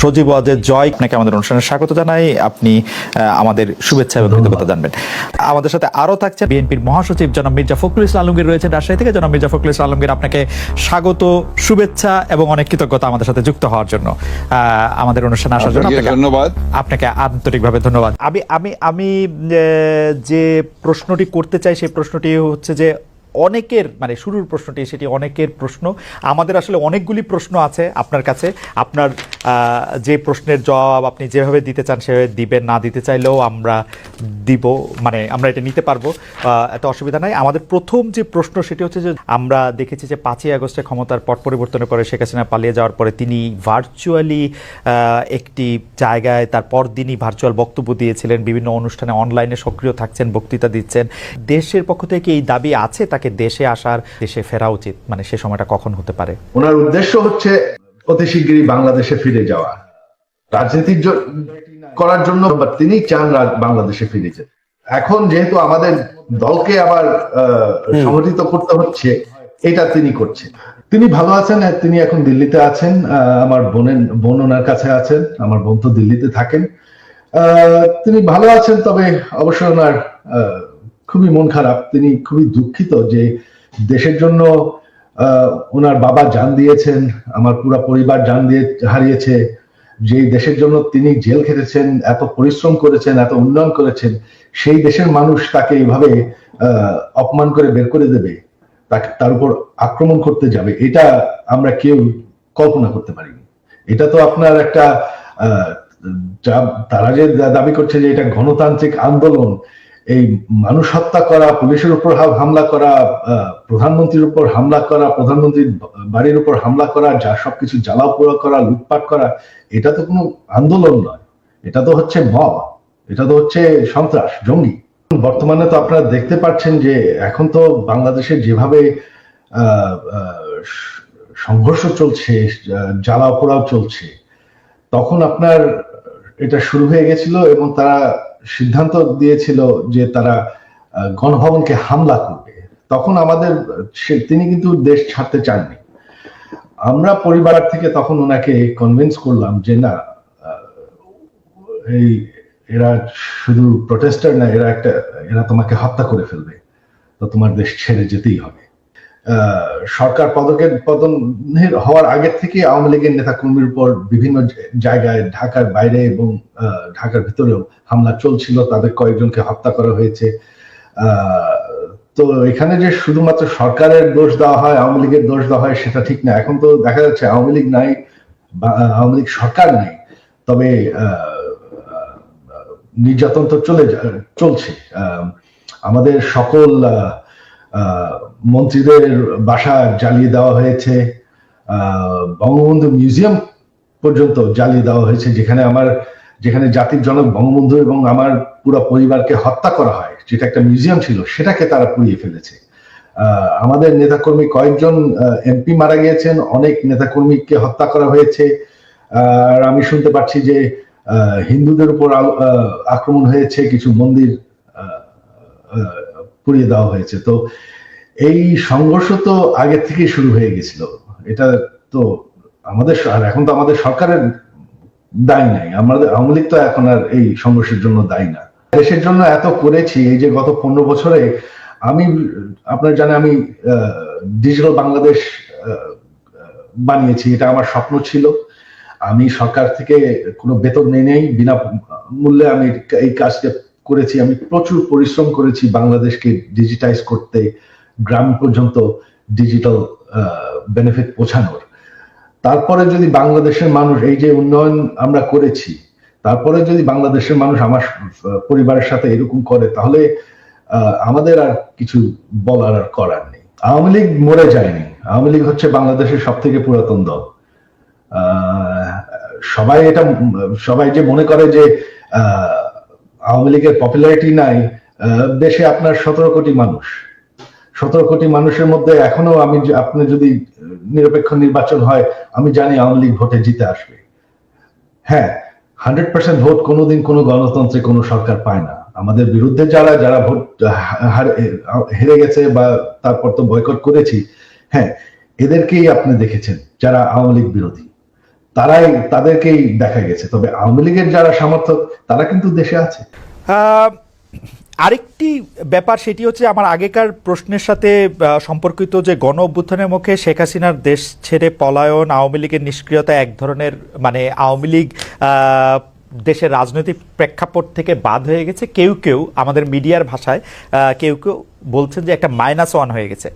সজীব ওয়াজেদ জয়, আপনাকে আমাদের অনুষ্ঠানে স্বাগত জানাই। আপনি আমাদের শুভেচ্ছা এবং কৃতজ্ঞতা জানবেন। আমাদের সাথে আরো থাকছে বিএনপির মহাসচিব জনাব মির্জা ফখরুল ইসলাম আলমগীর রয়েছে রাজশাহী থেকে। জনাব মির্জা ফখরুল ইসলাম আলমগীর, আপনাকে স্বাগত, শুভেচ্ছা এবং অনেক কৃতজ্ঞতা আমাদের সাথে যুক্ত হওয়ার জন্য, আমাদের অনুষ্ঠানে আসার জন্য ধন্যবাদ। আপনাকে আন্তরিকভাবে ধন্যবাদ। আমি যে প্রশ্নটি করতে চাই সেই প্রশ্নটি হচ্ছে যে অনেকের, মানে শুরুর প্রশ্নটি সেটি অনেকের প্রশ্ন। আমাদের আসলে অনেকগুলি প্রশ্ন আছে আপনার কাছে। আপনার যে প্রশ্নের জবাব আপনি যেভাবে দিতে চান সেভাবে দিবেন, না দিতে চাইলেও আমরা দিব, মানে আমরা এটা নিতে পারবো, এত অসুবিধা নাই। আমাদের প্রথম যে প্রশ্ন সেটি হচ্ছে যে আমরা দেখেছি যে 5ই আগস্টে ক্ষমতার পট পরিবর্তনের পরে শেখ হাসিনা পালিয়ে যাওয়ার পরে তিনি ভার্চুয়ালি একটি জায়গায় তার পরদিনই ভার্চুয়াল বক্তব্য দিয়েছিলেন, বিভিন্ন অনুষ্ঠানে অনলাইনে সক্রিয় থাকছেন, বক্তৃতা দিচ্ছেন। দেশের পক্ষ থেকে এই দাবি আছে তাকে দেশে আসার, দেশে ফেরা উচিত, মানে সে সময়টা কখন হতে পারে? ওনার উদ্দেশ্য হচ্ছে অতি শীঘ্রই বাংলাদেশে ফিরে যাওয়া, রাজনীতি করার জন্য তিনি চান বাংলাদেশে ফিরে যেতে। এখন যেহেতু আমাদের দলকে আবার সংগঠিত করতে হচ্ছে, এটা তিনি করছেন। তিনি ভালো আছেন, তিনি এখন দিল্লিতে আছেন, আমার বোন ওনার কাছে আছেন, আমার বোন তো দিল্লিতে থাকেন। তিনি ভালো আছেন, তবে অবশ্যই ওনার খুবই মন খারাপ। তিনি খুবই দুঃখিত যে দেশের জন্য ওনার বাবা জান দিয়েছেন, আমার পুরো পরিবার জান দিয়ে হারিয়েছে। যে দেশের জন্য তিনি জেল খেটেছেন, এত পরিশ্রম করেছেন, এত উন্নয়ন করেছেন, সেই দেশের মানুষ তাকে এইভাবে অপমান করে বের করে দেবে, তার উপর আক্রমণ করতে যাবে, এটা আমরা কেউ কল্পনা করতে পারিনি। এটা তো আপনার একটা তারা যে দাবি করছে যে এটা গণতান্ত্রিক আন্দোলন, এই মানুষ হত্যা করা, পুলিশের উপর হামলা করা, প্রধানমন্ত্রীর উপর হামলা করা, প্রধানমন্ত্রীর বাড়ির উপর হামলা করা, যা সবকিছু জ্বালাও পোড়া করা, লুটপাট করা, এটা তো কোনো আন্দোলন নয়, এটা তো হচ্ছে মব, এটা তো হচ্ছে সন্ত্রাস, জঙ্গি। বর্তমানে তো আপনারা দেখতে পাচ্ছেন যে এখন তো বাংলাদেশে যেভাবে সংঘর্ষ চলছে, জ্বালাও পোড়াও চলছে, তখন আপনার এটা শুরু হয়ে গেছিল এবং তারা সিদ্ধান্ত দিয়েছিল যে তারা গণভবনকে হামলা করবে। তখন তিনি কিন্তু দেশ ছাড়তে চাননি। আমরা পরিবার থেকে তখন ওনাকে কনভিন্স করলাম যে না, এরা শুধু প্রটেস্টার না, এরা তোমাকে হত্যা করে ফেলবে, তো তোমার দেশ ছেড়ে যেতেই হবে। সরকার পতন হওয়ার আগে থেকে আওয়ামী লীগের নেতা কর্মীর উপর বিভিন্ন জায়গায় ঢাকার বাইরে এবং ঢাকার ভিতরেও হামলা চলছিল, তাদের কয়েকজনকে হত্যা করা হয়েছে। তো এখানে যে শুধুমাত্র সরকারের দোষ দেওয়া হয়, আওয়ামী লীগের দোষ দেওয়া হয়, সেটা ঠিক না। এখন তো দেখা যাচ্ছে আওয়ামী লীগ নাই, আওয়ামী লীগ সরকার নেই, তবে নির্যাতন তো চলছে। আমাদের সকল মন্ত্রীদের বাসা জ্বালিয়ে দেওয়া হয়েছে, বঙ্গবন্ধু মিউজিয়াম পর্যন্ত জ্বালিয়ে দেওয়া হয়েছে, যেখানে জাতির জনক বঙ্গবন্ধু এবং আমার পুরো পরিবারকে হত্যা করা হয়, যেটা একটা মিউজিয়াম ছিল, সেটাকে তারা পুড়িয়ে ফেলেছে। আমাদের নেতাকর্মী কয়েকজন এমপি মারা গিয়েছেন, অনেক নেতাকর্মীকে হত্যা করা হয়েছে। আর আমি শুনতে পাচ্ছি যে হিন্দুদের উপর আক্রমণ হয়েছে, কিছু মন্দির পুড়িয়ে দেওয়া হয়েছে। তো এই সংঘর্ষ তো আগে থেকেই শুরু হয়ে গেছিল। এটা তো এখন তো আমাদের সরকারের দায়ী নাই, আমাদের আওয়ামী লীগ তো এখন আর এই সংঘর্ষের জন্য দায়ী না। দেশের জন্য এত করেছি, এই যে গত 15 বছরে আপনার জানেন আমি ডিজিটাল বাংলাদেশ বানিয়েছি, এটা আমার স্বপ্ন ছিল। আমি সরকার থেকে কোনো বেতন নেই, বিনা মূল্যে আমি এই কাজটা করেছি। আমি প্রচুর পরিশ্রম করেছি বাংলাদেশকে ডিজিটাইজ করতে, গ্রাম পর্যন্ত ডিজিটাল বেনিফিট পৌঁছানোর। তারপরে যদি বাংলাদেশের মানুষ, এই যে উন্নয়ন আমরা করেছি, তারপরে যদি বাংলাদেশের মানুষ আমার পরিবারের সাথে এরকম করে, তাহলে আমাদের আর কিছু বলার আর করার নেই। আওয়ামী লীগ মরে যায়নি, আওয়ামী লীগ হচ্ছে বাংলাদেশের সব থেকে পুরাতন দল। সবাই যে মনে করে যে আওয়ামী লীগের পপুলারিটি নাই, দেশে আপনার 17 কোটি মানুষ, 17 কোটি মানুষের মধ্যে এখনো আপনি যদি নিরপেক্ষ নির্বাচন হয়, আমি জানি আওয়ামী লীগ ভোটে জিতে আসবে। হ্যাঁ, 100% ভোট কোনোদিন কোনো গণতন্ত্রে কোনো সরকার পায় না। আমাদের বিরুদ্ধে যারা ভোট হেরে গেছে বা তারপর তো বয়কট করেছি, হ্যাঁ, এদেরকেই আপনি দেখেছেন যারা আওয়ামী লীগ বিরোধী। তাদেরকেই দেখা গেছে। তবে আওয়ামী লীগের যারা সমর্থক তারা কিন্তু দেশে আছে। আরেকটি ব্যাপার সেটি হচ্ছে আমার আগেকার প্রশ্নের সাথে সম্পর্কিত, যে গণ অভ্যুত্থানের মুখে শেখ হাসিনার দেশ ছেড়ে পলায়ন, আওয়ামী লীগের নিষ্ক্রিয়তা এক ধরনের, মানে আওয়ামী লীগ দেশের রাজনৈতিক প্রেক্ষাপট থেকে বাদ হয়ে গেছে। কেউ কেউ আমাদের মিডিয়ার ভাষায় কেউ কেউ বলছেন যে একটা -1 হয়ে গেছে।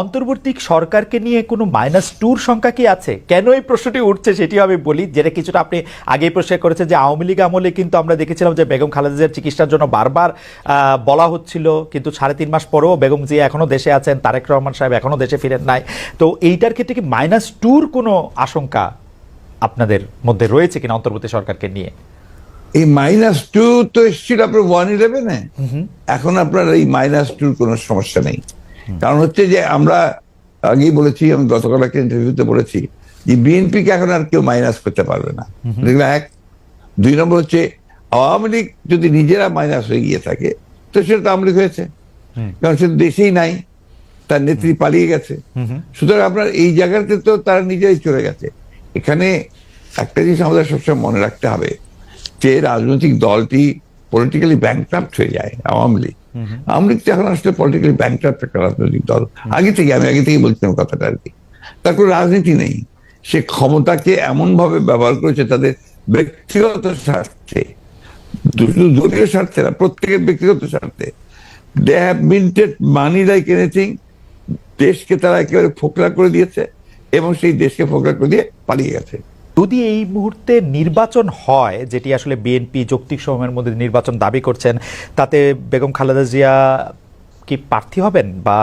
অন্তর্বর্তী সরকারকে নিয়ে কোনো -2 সংখ্যা কি আছে? কেন এই প্রশ্নটি উঠছে সেটিও আমি বলি, যেটা কিছুটা আপনি আগেই প্রশ্ন করেছেন যে আওয়ামী লীগ আমলে কিন্তু আমরা দেখেছিলাম যে বেগম খালেদা জিয়ার চিকিৎসার জন্য বারবার বলা হচ্ছিল, কিন্তু 3.5 মাস পরেও বেগম জিয়া এখনও দেশে আছেন, তারেক রহমান সাহেব এখনও দেশে ফিরেন নাই। তো এইটার ক্ষেত্রে কি -2 কোনো আশঙ্কা আপনাদের মধ্যে রয়েছে কিনা অন্তর্বর্তী সরকারকে নিয়ে? এই -2 তো এসেছিল আপনার 1/11-এ। এখন আপনার এই -2 কোনো সমস্যা নেই। কারণ হচ্ছে যে আমরা আগেই বলেছি, আমি গতকাল একটা ইন্টারভিউতে বলেছি যে বিএনপিকে এখন আর কেউ মাইনাস করতে পারবে না। দেখলাম 1। 2 নম্বর হচ্ছে আওয়ামী লীগ যদি নিজেরা মাইনাস হয়ে গিয়ে থাকে তো সেটা তো আওয়ামী লীগ হয়েছে, কারণ সে দেশেই নাই, তার নেত্রী পালিয়ে গেছে। সুতরাং আপনার এই জায়গাতে তো তারা নিজেই চলে গেছে। এখানে একটা জিনিস আমাদের সবসময় মনে রাখতে হবে, যে রাজনৈতিক দলটি পলিটিক্যালি ব্যাংক্রাফট হয়ে যায়। আওয়ামী লীগ তো এখন আসলে পলিটিক্যালি ব্যাংক্রাফট একটা রাজনৈতিক দল। আমি আগে থেকেই বলছিলাম কথাটা আর কি। তার কোনো রাজনীতি নেই। সে ক্ষমতাকে এমন ভাবে ব্যবহার করেছে তাদের ব্যক্তিগত স্বার্থে, দলীয় স্বার্থে না, প্রত্যেকের ব্যক্তিগত স্বার্থে। They have minted money like anything. দেশকে তারা একেবারে ফোকলা করে দিয়েছে এবং সেই দেশকে ফোকলা করে দিয়ে পালিয়ে গেছে। যদি এই মুহূর্তে নির্বাচন হয়, যেটি আসলে বিএনপি যৌক্তিক সময়ের মধ্যে নির্বাচন দাবি করছেন, তাতে বেগম খালেদা জিয়া কি প্রার্থী হবেন, বা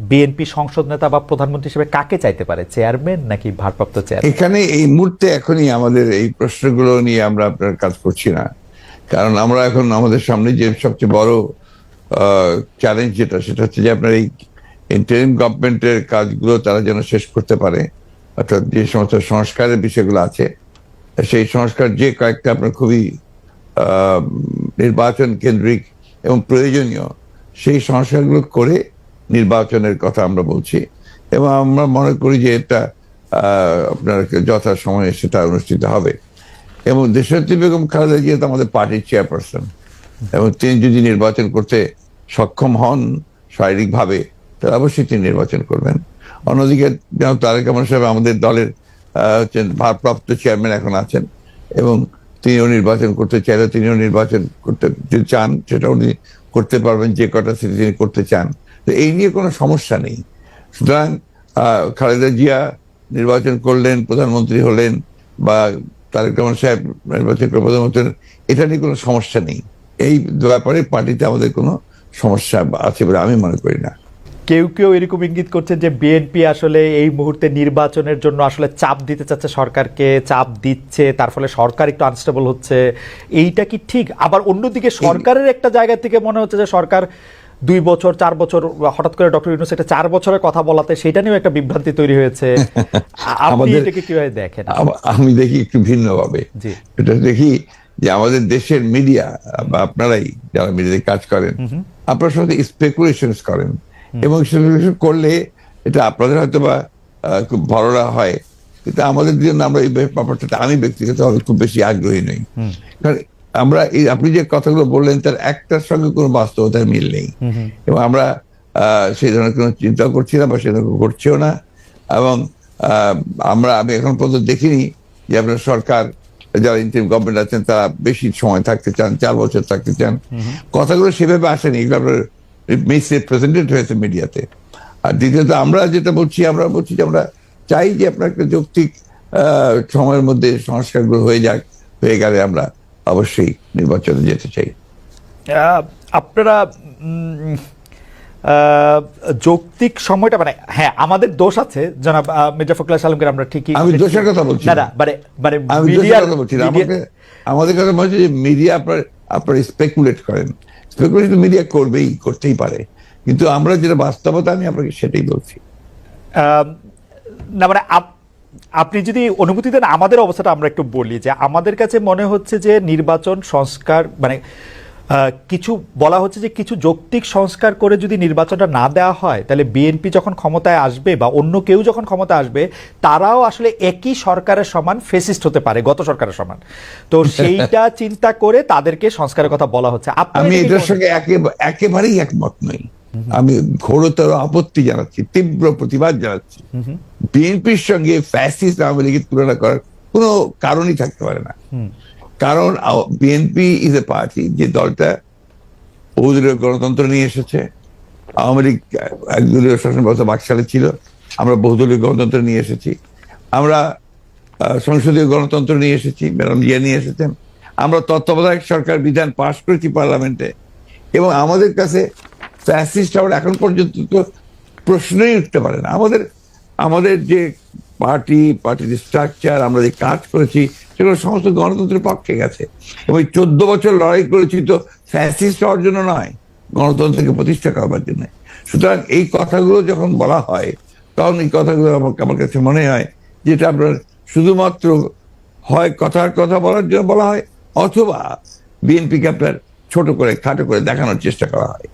বিএনপি সংসদ নেতা বা প্রধানমন্ত্রী হিসেবে কাকে চাইতে পারে, চেয়ারম্যান নাকি ভারপ্রাপ্ত চেয়ারম্যান? এখানে এই মুহূর্তে এখনই আমাদের এই প্রশ্নগুলো নিয়ে আমরা আপনার কাজ করছি না, কারণ আমরা এখন আমাদের সামনে যে সবচেয়ে বড় চ্যালেঞ্জ সেটা হচ্ছে যে আপনার এই ইন্টারিম গভর্নমেন্টের কাজগুলো তারা যেন শেষ করতে পারে, অর্থাৎ যে সমস্ত সংস্কারের বিষয়গুলো আছে সেই সংস্কার যে কয়েকটা আপনার খুবই নির্বাচন কেন্দ্রিক এবং প্রয়োজনীয়, সেই সংস্কারগুলো করে নির্বাচনের কথা আমরা বলছি। এবং আমরা মনে করি যে এটা আপনার যথা সময়ে সেটা অনুষ্ঠিত হবে। এবং দেশনেত্রী বেগম খালেদা জিয়া তো আমাদের পার্টির চেয়ারপারসন, এবং তিনি যদি নির্বাচন করতে সক্ষম হন শারীরিকভাবে, তাহলে অবশ্যই তিনি নির্বাচন করবেন। অন্যদিকে যেন তারেক রহমান সাহেব আমাদের দলের ভারপ্রাপ্ত চেয়ারম্যান এখন আছেন, এবং তিনিও নির্বাচন করতে চাইলে তিনিও নির্বাচন করতে চান, সেটা উনি করতে পারবেন যে কটা সিটি তিনি করতে চান। তো এই নিয়ে কোনো সমস্যা নেই। সুতরাং খালেদা জিয়া নির্বাচন করলেন, প্রধানমন্ত্রী হলেন, বা তারেক রহমান সাহেব নির্বাচন করে প্রধানমন্ত্রী, এটা নিয়ে কোনো সমস্যা নেই। এই ব্যাপারে পার্টিতে আমাদের কোনো সমস্যা আছে বলে আমি মনে করি না। কেউ কেউ এরকম ইঙ্গিত করছেন যে বিএনপি আসলে এই মুহূর্তে নির্বাচনের জন্য আসলে চাপ দিতে চাচ্ছে, সরকারকে চাপ দিচ্ছে, তার ফলে সরকার একটু আনস্টেবল হচ্ছে। এইটা কি ঠিক? আবার অন্যদিকে সরকারের একটা জায়গা থেকে মনে হচ্ছে যে সরকার 2 বছর 4 বছর, হঠাৎ করে ডক্টর ইউনূস এটা 4 বছরের কথা বলাতে সেটা নিয়েও একটা বিভ্রান্তি তৈরি হয়েছে। আপনি এটাকে কিভাবে দেখেন? আমি দেখি একটু ভিন্নভাবে। এটা দেখি যে আমাদের দেশের মিডিয়া বা আপনারাই যারা মিডিয়াতে কাজ করেন, আপনারা সাথে স্পেকুলেশনস করেন, এবং স্পেকুলেশন করলে এটা আপনাদের হয়তো বা খুব ভররা হয়, কিন্তু আমাদের জন্য আমরা এই ব্যাপারটা আমি ব্যক্তিগতভাবে খুব বেশি আগ্রহী নই। কারণ আমরা এই আপনি যে কথাগুলো বললেন তার একটার সঙ্গে কোনো বাস্তবতার মিল নেই, এবং আমরা সেই ধরনের কোনো চিন্তা করছি না বা সে ধরনের করছেও না। এবং আমি এখন পর্যন্ত দেখিনি যে আপনার সরকার যারা ইন্টারিম গভর্নমেন্ট আছেন তারা বেশি সময় থাকতে চান, 4 বছর থাকতে চান। কথাগুলো সেভাবে আসেনি, এগুলো আপনার মিসরিপ্রেজেন্টেড হয়েছে মিডিয়াতে। আর দ্বিতীয়ত আমরা যেটা বলছি, আমরা বলছি যে আমরা চাই যে আপনার একটা যৌক্তিক সময়ের মধ্যে সংস্কারগুলো হয়ে গেলে আমরা অবশ্যই নির্বাচনে যেতে চাই। আপনারা যৌক্তিক সময়টা, মানে হ্যাঁ আমাদের দোষ আছে জনাব মির্জা ফখরুল সালামকে আমরা ঠিকই, আমি দোষের কথা বলছি না, আমি দোষের কথা বলছি না। আমাদের কথা বলছি যে মিডিয়া আপনার স্পেকুলেট করেন, স্পেকুলেশন মিডিয়া করতেই পারে, কিন্তু আমরা যেটা বাস্তবতা আমি আপনাকে সেটাই বলছি। না মানে আপনি যদি অনুমতি দেন আমাদের অবস্থাটা আমরা একটু বলি, যে আমাদের কাছে মনে হচ্ছে যে নির্বাচন সংস্কার মানে কিছু বলা হচ্ছে যে কিছু যৌক্তিক সংস্কার করে যদি নির্বাচনটা না দেওয়া হয় তাহলে বিএনপি যখন ক্ষমতায় আসবে বা অন্য কেউ যখন ক্ষমতা আসবে তারাও আসলে একই সরকারের সমান ফেসিস্ট হতে পারে, গত সরকারের সমান। তো সেইটা চিন্তা করে তাদেরকে সংস্কারের কথা বলা হচ্ছে। আমি এটার সঙ্গে একেবারেই একমত নই। আমি ঘোরতর আপত্তি জানাচ্ছি, তীব্র প্রতিবাদ জানাচ্ছি। বিএনপির সঙ্গে ফ্যাসিস্ট আওয়ামী লীগের তুলনা করার কোনো কারণই থাকতে পারে না। কারণ বিএনপি ইজ এ পার্টি যে দলটা বহুদলীয় গণতন্ত্র নিয়ে এসেছে। আওয়ামী লীগ একদলীয় শাসন ব্যবস্থা বাকশালে ছিল, আমরা বহুদলীয় গণতন্ত্র নিয়ে এসেছি। আমরা সংসদীয় গণতন্ত্র নিয়ে এসেছি, ম্যাডাম জিয়া নিয়ে এসেছেন। আমরা তত্ত্বাবধায়ক সরকার বিধান পাশ করেছি পার্লামেন্টে, এবং আমাদের কাছে ফ্যাসিস্ট আবার এখন পর্যন্ত তো প্রশ্নই উঠতে পারে না। আমাদের যে পার্টির স্ট্রাকচার, আমরা যে কাজ করেছি সেগুলো সমস্ত গণতন্ত্রের পক্ষে গেছে। এবং 14 বছর লড়াই করেছি তো ফ্যাসিস্ট হওয়ার জন্য নয়, গণতন্ত্রকে প্রতিষ্ঠা করবার জন্য। সুতরাং এই কথাগুলো যখন বলা হয় তখন এই কথাগুলো আমার কাছে মনে হয় যেটা আপনার শুধুমাত্র হয় কথার কথা বলার জন্য বলা হয়, অথবা বিএনপিকে আপনার ছোট করে খাটো করে দেখানোর চেষ্টা করা হয়।